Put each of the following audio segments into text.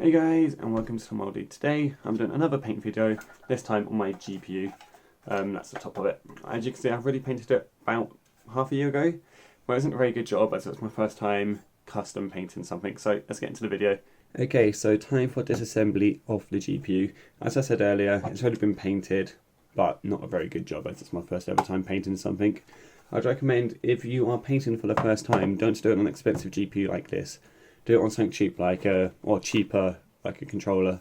Hey guys, and welcome to TomOldy. Today I'm doing another paint video, this time on my GPU. That's the top of it. As you can see, I've already painted it about half a year ago, but it wasn't a very good job as it was my first time custom painting something, so let's get into the video. Okay, so time for disassembly of the GPU. As I said earlier, it's already been painted, but not a very good job as it's my first ever time painting something. I'd recommend, if you are painting for the first time, don't do it on an expensive GPU like this. Do it on something cheap or cheaper like a controller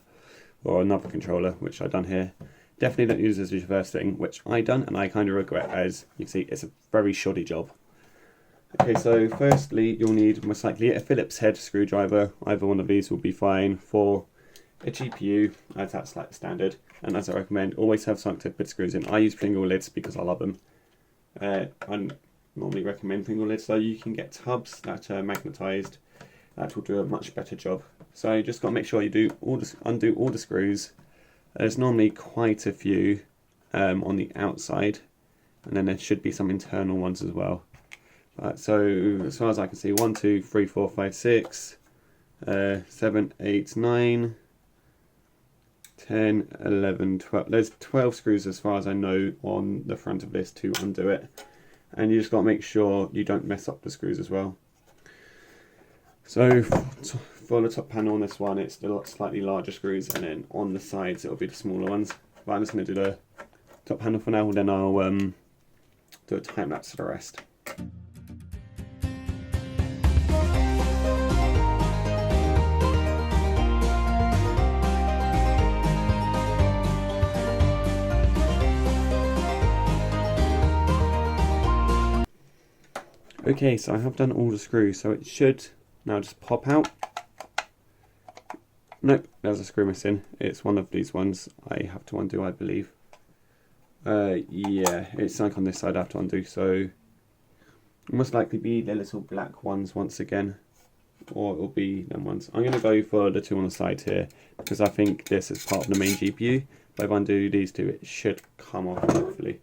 or another controller, which I've done here. Definitely don't use this as your first thing, which I done and I kind of regret, as you can see it's a very shoddy job. Okay, so firstly you'll need most likely a Phillips head screwdriver. Either one of these will be fine for a GPU, as that's like standard. And as I recommend, always have something to put screws in. I use Pringle lids because I love them. I normally recommend Pringle lids, so you can get tubs that are magnetised. That will do a much better job. So you just got to make sure you undo all the screws. There's normally quite a few on the outside, and then there should be some internal ones as well. So as far as I can see, 1, 2, 3, 4, 5, 6, 7, 8, 9, 10, 11, 12. There's 12 screws as far as I know on the front of this to undo it. And you just got to make sure you don't mess up the screws as well. So for the top panel on this one, it's the slightly larger screws, and then on the sides it'll be the smaller ones. But I'm just going to do the top panel for now, and then I'll do a time lapse for the rest. Okay, so I have done all the screws, so it should now just pop out. Nope, there's a screw missing. It's one of these ones I have to undo, I believe. Yeah, it's like on this side I have to undo, so it must likely be the little black ones once again, or it'll be them ones. I'm going to go for the two on the side here, because I think this is part of the main GPU, but if I undo these two it should come off hopefully.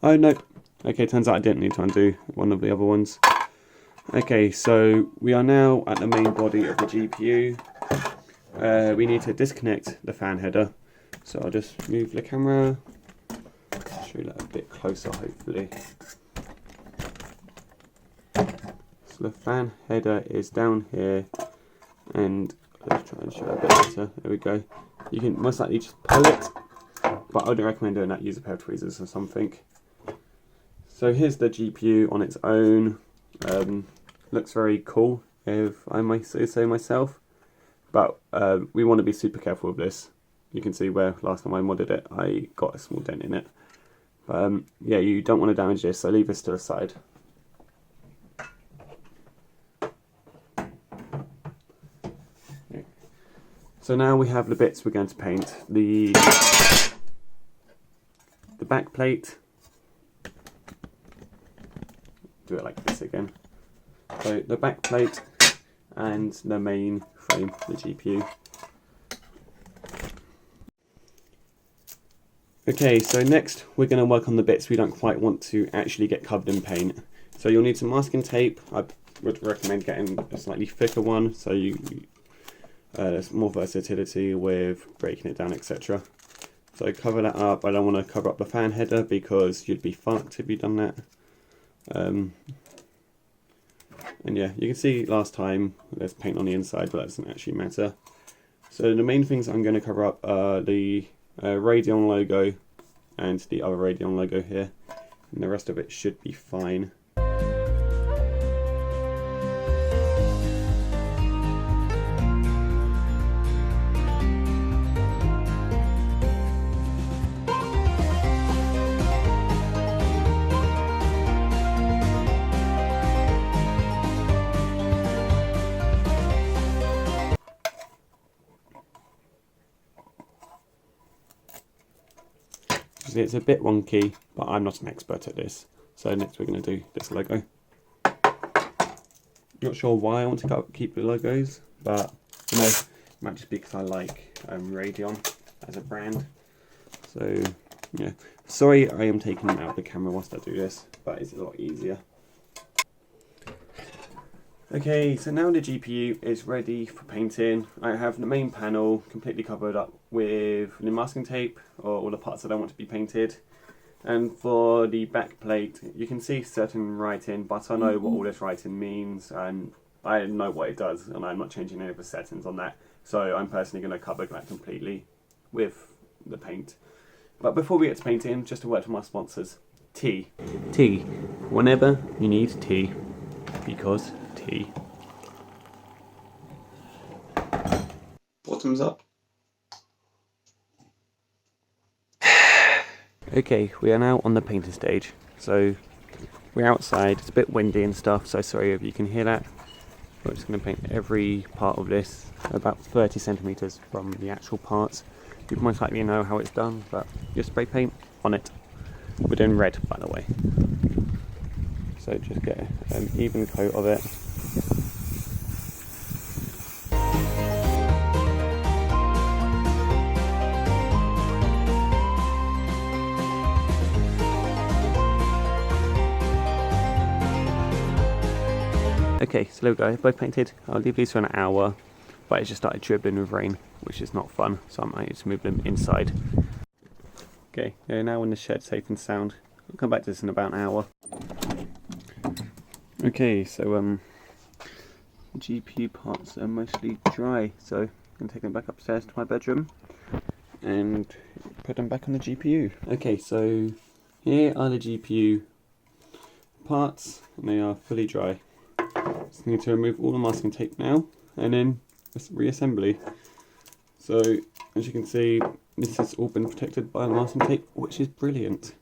Oh no, okay, turns out I didn't need to undo one of the other ones. Okay, so we are now at the main body of the GPU. We need to disconnect the fan header. So I'll just move the camera, show you that a bit closer hopefully. So the fan header is down here, and let's try and show it a bit better. There we go. You can most likely just pull it, but I would recommend doing that, use a pair of tweezers or something. So here's the GPU on its own. Looks very cool, if I might say so myself. But we want to be super careful with this. You can see where last time I modded it, I got a small dent in it. But yeah, you don't want to damage this, so leave this to the side. Okay. So now we have the bits we're going to paint. The back plate. Do it like this again. So the back plate and the main frame, the GPU. Okay, so next we're going to work on the bits we don't quite want to actually get covered in paint. So you'll need some masking tape. I would recommend getting a slightly thicker one, so there's more versatility with breaking it down, etc. So cover that up. I don't want to cover up the fan header because you'd be fucked if you'd done that. And yeah, you can see last time there's paint on the inside, but that doesn't actually matter. So the main things I'm going to cover up are the Radeon logo and the other Radeon logo here, and the rest of it should be fine. It's a bit wonky, but I'm not an expert at this. So next we're going to do this logo. Not sure why I want to keep the logos, but you know, it might just be because I like Radeon as a brand. So yeah, sorry I am taking it out of the camera whilst I do this, but it's a lot easier. Okay, so now the GPU is ready for painting. I have the main panel completely covered up with the masking tape, or all the parts that I want to be painted. And for the back plate, you can see certain writing, but I know what all this writing means, and I know what it does, and I'm not changing any of the settings on that. So I'm personally going to cover that completely with the paint. But before we get to painting, just a word from our sponsors. Tea. Tea. Whenever you need tea, because tea. Bottoms up. Okay, we are now on the painting stage. So we're outside, it's a bit windy and stuff, so sorry if you can hear that. We're just going to paint every part of this about 30 centimeters from the actual parts. You most likely know how it's done, but just spray paint on it. We're doing red, by the way. So just get an even coat of it. Okay, so there we go, both painted. I'll leave these for an hour, but it just started dribbling with rain, which is not fun, so I might just move them inside. Okay, they're now in the shed safe and sound. We'll come back to this in about an hour. Okay, so GPU parts are mostly dry, so I'm going to take them back upstairs to my bedroom and put them back on the GPU. Okay, so here are the GPU parts, and they are fully dry. Just need to remove all the masking tape now, and then reassembly. So as you can see, this has all been protected by the masking tape, which is brilliant.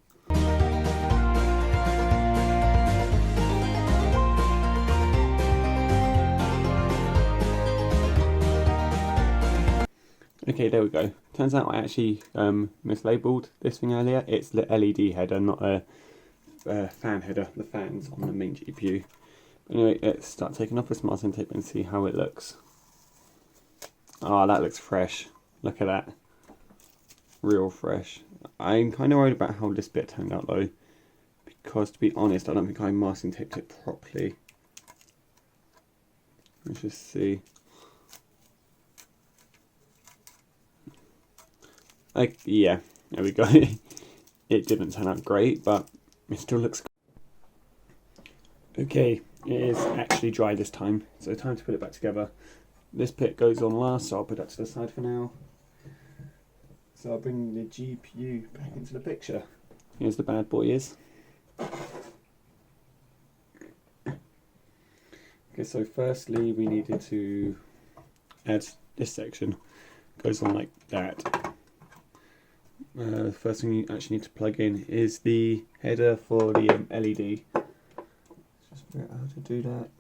Okay, there we go. Turns out I actually mislabeled this thing earlier. It's the LED header, not a fan header. The fan's on the main GPU. Anyway, let's start taking off this masking tape and see how it looks. Oh, that looks fresh. Look at that. Real fresh. I'm kind of worried about how this bit turned out though, because to be honest, I don't think I masking taped it properly. Let's just see. Yeah, there we go. It didn't turn out great, but it still looks good. Okay, it is actually dry this time, so time to put it back together. This bit goes on last, so I'll put that to the side for now. So I'll bring the GPU back into the picture. Here's the bad boy is. Okay, so firstly we needed to add this section. Goes on like that. The first thing you actually need to plug in is the header for the LED. Let's just figure out how to do that.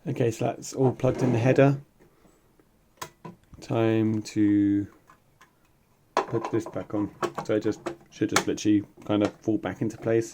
Okay, so that's all plugged in the header. Time to put this back on. So it should just literally kind of fall back into place.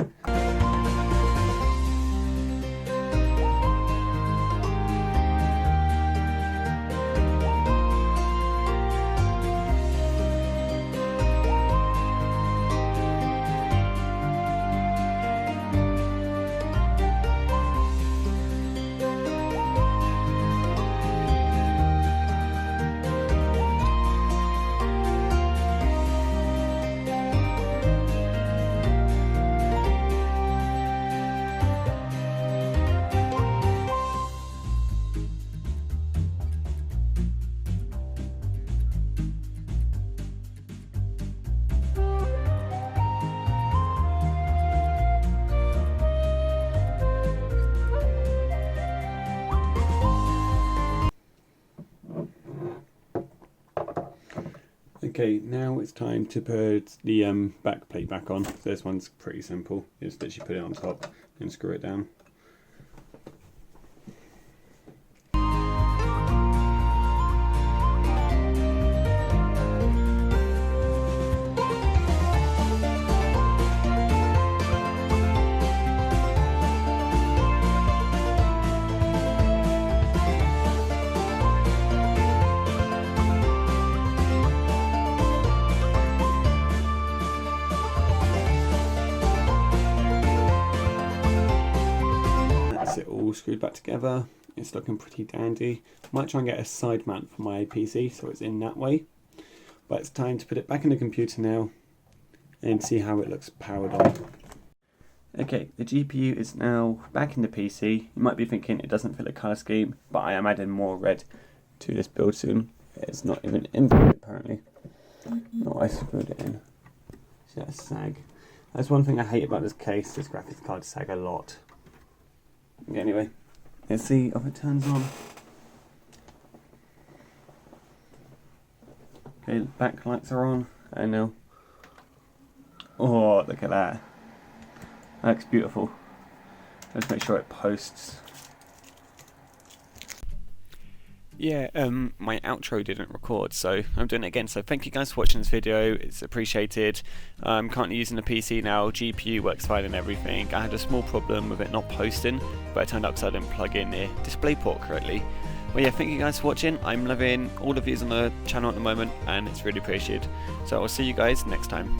Okay, now it's time to put the back plate back on. So this one's pretty simple. You just literally put it on top and screw it down. It all screwed back together. It's looking pretty dandy. Might try and get a side mount for my PC so it's in that way, but it's time to put it back in the computer now and see how it looks powered on. Okay, the GPU is now back in the PC. You might be thinking it doesn't fit the colour scheme, but I am adding more red to this build soon. It's not even input apparently. No, I screwed it in. See that sag? That's one thing I hate about this case. This graphics card sag a lot. Anyway, let's see if it turns on. Okay, back lights are on, and now, oh, look at that. That looks beautiful. Let's make sure it posts. Yeah, my outro didn't record, so I'm doing it again. So thank you guys for watching this video, it's appreciated. I'm currently using the PC now, GPU works fine and everything. I had a small problem with it not posting, but it turned out because I didn't plug in the display port correctly. Well yeah, thank you guys for watching. I'm loving all the views on the channel at the moment, and it's really appreciated. So I'll see you guys next time.